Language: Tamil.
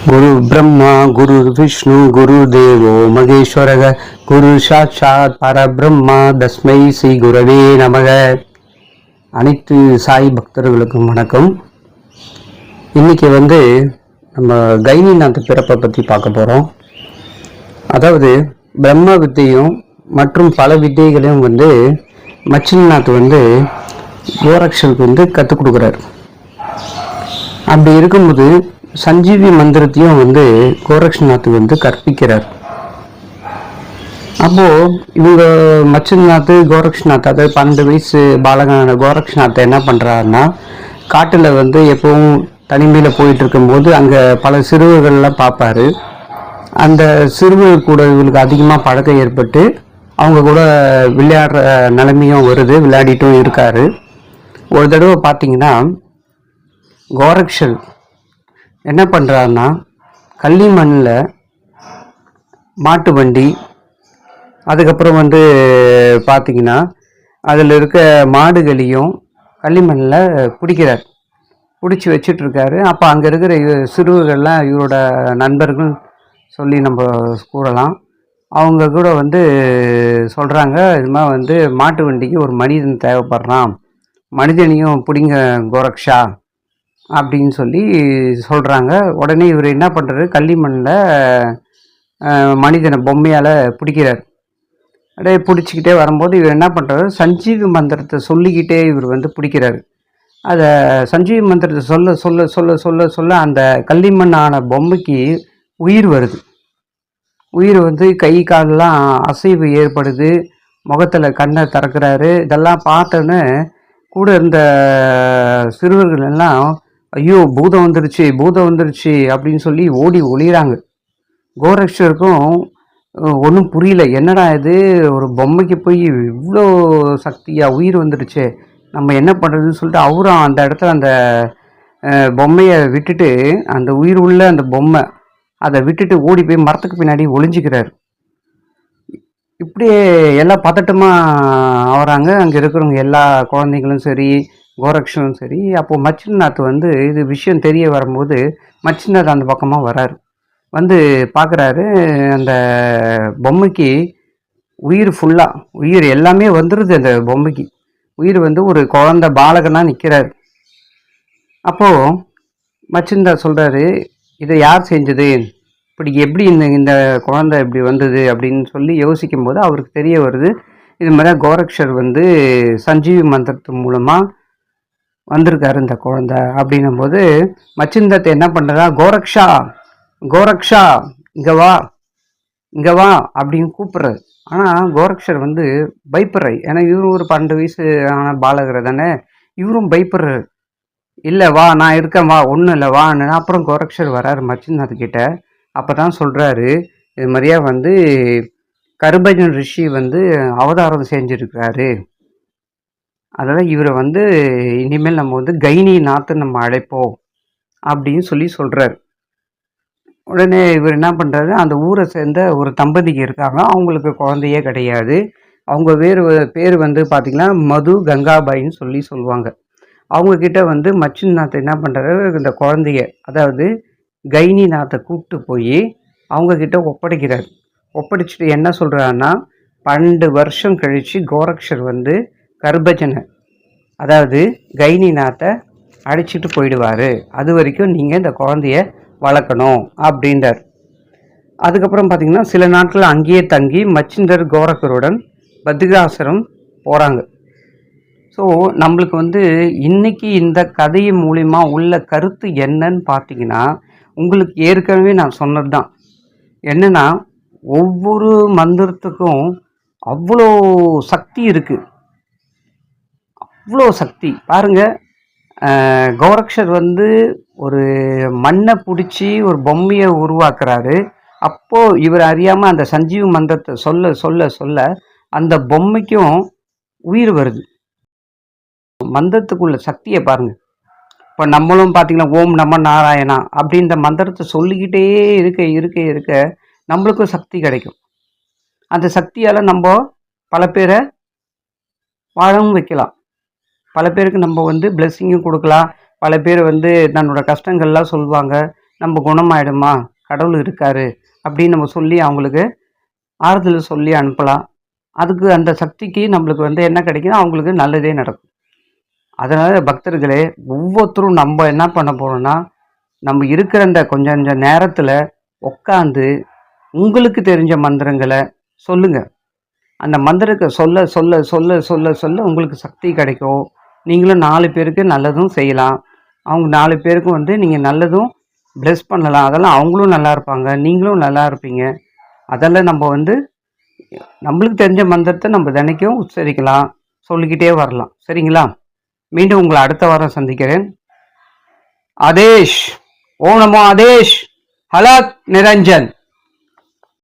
गुरु ब्रह्मा गुरु विष्णु गुरु देवो महेश्वर गुरु साक्षात பரபிரம்மா தஸ்மை ஸ்ரீ குரவே நமக. அனைத்து சாய் பக்தர்களுக்கும் வணக்கம். இன்னைக்கு நம்ம கைனிநாத் பிறப்பை பற்றி பார்க்க போகிறோம். அதாவது பிரம்ம வித்தையும் மற்றும் பல வித்தைகளையும் மச்சினிநாத் கோரக்ஷருக்கு கற்றுக் கொடுக்குறாரு. அப்படி இருக்கும்போது சஞ்சீவி மந்திரத்தையும் கோரக்ஷநாத் கற்பிக்கிறார். அப்போ இவங்க மச்சினிநாத் கோரக்ஷநாத், அதாவது 12 வயசு பாலகனான கோரக்ஷநாத் என்ன பண்றாருன்னா, காட்டுல எப்பவும் தனிமையில போயிட்டு இருக்கும்போது அங்க பல சிறுவர்கள்லாம் பார்ப்பாரு. அந்த சிறுவர் கூட இவங்களுக்கு அதிகமா பழக்கம் ஏற்பட்டு அவங்க கூட விளையாடுற நிலைமையும் வருது, விளையாடிட்டும் இருக்காரு. ஒரு தடவை பார்த்தீங்கன்னா கோரக்ஷர் என்ன பண்ணுறாருன்னா, களிமண்ணில் மாட்டு வண்டி, அதுக்கப்புறம் பார்த்தீங்கன்னா அதில் இருக்க மாடுகளையும் களிமண்ணில் பிடிக்கிறார், பிடிச்சி வச்சிட்ருக்காரு. அப்போ அங்கே இருக்கிற சிறுவர்கள்லாம் இவரோட நண்பர்கள் சொல்லி நம்ம கூறலாம். அவங்க கூட சொல்கிறாங்க, இது மாதிரி மாட்டு வண்டிக்கு ஒரு மனிதன் தேவைப்படுறான், மனிதனையும் பிடிங்க கோரக்ஷா அப்படின்னு சொல்லி சொல்கிறாங்க. உடனே இவர் என்ன பண்ணுறாரு, களிமண்ணில் மனிதனை பொம்மையால் பிடிக்கிறார். அப்படியே பிடிச்சிக்கிட்டே வரும்போது இவர் என்ன பண்ணுறாரு, சஞ்சீவி மந்திரத்தை சொல்லிக்கிட்டே இவர் பிடிக்கிறாரு. அதை சஞ்சீவி மந்திரத்தை சொல்ல சொல்ல சொல்ல சொல்ல சொல்ல அந்த களிமண்ணான பொம்மைக்கு உயிர் வருது. உயிர் கை காலெலாம் அசைவு ஏற்படுது, முகத்தில் கண்ணை திறக்கிறாரு. இதெல்லாம் பார்த்தோன்னு கூட இருந்த சிறுவர்கள் எல்லாம், ஐயோ பூதம் வந்துருச்சு அப்படின்னு சொல்லி ஓடி ஒளிகிறாங்க. கோரக்ஷருக்கும் ஒன்றும் புரியல, என்னடா இது, ஒரு பொம்மைக்கு போய் இவ்வளோ சக்தியா, உயிர் வந்துடுச்சு, நம்ம என்ன பண்ணுறதுன்னு சொல்லிட்டு அவரும் அந்த இடத்துல அந்த பொம்மையை விட்டுட்டு, அந்த உயிர் உள்ள அந்த பொம்மை அதை விட்டுட்டு ஓடி போய் மரத்துக்கு பின்னாடி ஒளிஞ்சிக்கிறார். இப்படியே எல்லாம் பதட்டமாக ஆகிறாங்க அங்கே இருக்கிறவங்க, எல்லா குழந்தைங்களும் சரி, கோரக்ஷனும் சரி. அப்போது மச்சினிநாத் இது விஷயம் தெரிய வரும்போது மச்சினிநாத் அந்த பக்கமாக வராரு. பார்க்குறாரு, அந்த பொம்மைக்கு உயிர் ஃபுல்லாக, உயிர் எல்லாமே வந்துடுது. அந்த பொம்மைக்கு உயிர் ஒரு குழந்தை பாலகனாக நிற்கிறாரு. அப்போது மச்சினிநாத் சொல்கிறாரு, இதை யார் செஞ்சது, இப்படி எப்படி இந்த குழந்தை இப்படி வந்தது அப்படின்னு சொல்லி யோசிக்கும் போது அவருக்கு தெரிய வருது, இது மாதிரி கோரக்ஷர் சஞ்சீவி மந்திரத்து மூலமாக வந்திருக்காரு இந்த குழந்தை. அப்படின்னும் போது மச்சினிநாத் என்ன பண்ணுறா, கோரக்ஷா கோரக்ஷா இங்கே வா இங்கே வா அப்படின்னு கூப்பிட்றாரு. ஆனால் கோரக்ஷர் பயப்படுறாரு. ஏன்னா இவரும் ஒரு 12 வயசு ஆன பாலகர் தானே, இவரும் பயப்படுறாரு. இல்லை வா, நான் இருக்கேன், வா, ஒன்றும் இல்லை வான்னு. அப்புறம் கோரக்ஷர் வராரு மச்சினிநாத் கிட்ட. அப்போ தான் சொல்கிறாரு, இது மாதிரியா கருபஜன் ரிஷி அவதாரம் செஞ்சுருக்கிறாரு, அதனால் இவரை இனிமேல் நம்ம கைனிநாத் நம்ம அழைப்போம் அப்படின்னு சொல்கிறார். உடனே இவர் என்ன பண்ணுறாரு, அந்த ஊரை சேர்ந்த ஒரு தம்பதிக்கு இருக்காங்க, அவங்களுக்கு குழந்தையே கிடையாது. அவங்க பேர் பார்த்திங்கன்னா மது கங்காபாயின்னு சொல்லுவாங்க. அவங்கக்கிட்ட மச்சினிநாத் என்ன பண்ணுறாரு, இந்த குழந்தைய, அதாவது கைனிநாத்தை கூப்பிட்டு போய் அவங்கக்கிட்ட ஒப்படைக்கிறார். ஒப்படைச்சிட்டு என்ன சொல்கிறாருன்னா, 12 வருஷம் கழித்து கோரக்ஷர் கர்பஜனை, அதாவது கைனிநாத்தை அழைச்சிட்டு போயிடுவார், அது வரைக்கும் நீங்கள் இந்த குழந்தைய வளர்க்கணும் அப்படின்றார். அதுக்கப்புறம் பார்த்திங்கன்னா சில நாட்கள் அங்கேயே தங்கி மச்சிந்தர் கோரக்கருடன் பத்ரிகாசிரம் போகிறாங்க. ஸோ நம்மளுக்கு இன்றைக்கி இந்த கதை மூலிமா உள்ள கருத்து என்னன்னு பார்த்தீங்கன்னா, உங்களுக்கு ஏற்கனவே நான் சொன்னது தான். என்னென்னா, ஒவ்வொரு மந்திரத்துக்கும் அவ்வளோ சக்தி இருக்குது, அவ்வளோ சக்தி. பாருங்கள், கோரக்ஷர் ஒரு மண்ணை பிடிச்சி ஒரு பொம்மையை உருவாக்குறாரு. அப்போது இவர் அறியாமல் அந்த சஞ்சீவி மந்திரத்தை சொல்ல சொல்ல சொல்ல அந்த பொம்மைக்கும் உயிர் வருது. மந்திரத்துக்குள்ள சக்தியை பாருங்கள். இப்போ நம்மளும் பார்த்திங்கன்னா ஓம் நம நாராயணா அப்படின்ற மந்திரத்தை சொல்லிக்கிட்டே இருக்க நம்மளுக்கும் சக்தி கிடைக்கும். அந்த சக்தியால் நம்ம பல பேரை வாழவும் வைக்கலாம், பல பேருக்கு நம்ம பிளெஸ்ஸிங்கும் கொடுக்கலாம். பல பேர் தன்னோட கஷ்டங்கள்லாம் சொல்லுவாங்க, நம்ம குணமாயிடுமா, கடவுள் இருக்காரு அப்படின்னு நம்ம சொல்லி அவங்களுக்கு ஆறுதல் சொல்லி அனுப்பலாம். அதுக்கு அந்த சக்திக்கு நம்மளுக்கு வந்து என்ன கிடைக்குன்னா அவங்களுக்கு நல்லதே நடக்கும். அதனால பக்தர்களே, ஒவ்வொருத்தரும் நம்ம என்ன பண்ண போறோம்னா, நம்ம இருக்கிற இந்த கொஞ்சம் கொஞ்சம் நேரத்துல உட்காந்து உங்களுக்கு தெரிஞ்ச மந்திரங்களை சொல்லுங்க. அந்த மந்திரத்தை சொல்ல சொல்ல சொல்ல சொல்ல சொல்ல உங்களுக்கு சக்தி கிடைக்கும். நீங்களும் 4 பேருக்கு நல்லதும் செய்யலாம். அவங்க 4 பேருக்கும் வந்து நீங்க நல்லதும் பிளெஸ் பண்ணலாம். அதெல்லாம் அவங்களும் நல்லா இருப்பாங்க. நீங்களும் நல்லா இருப்பீங்க. அதெல்லாம் நம்ம வந்து நம்மளுக்கு தெரிஞ்ச மந்திரத்தை நம்ம தினைக்கும் உச்சரிக்கலாம். சொல்லிக்கிட்டே வரலாம். சரிங்களா? மீண்டும் உங்களை அடுத்த வாரம் சந்திக்கிறேன். ஆதேஷ். ஓம் நமோ ஆதேஷ். ஹலக் நிரஞ்சன்.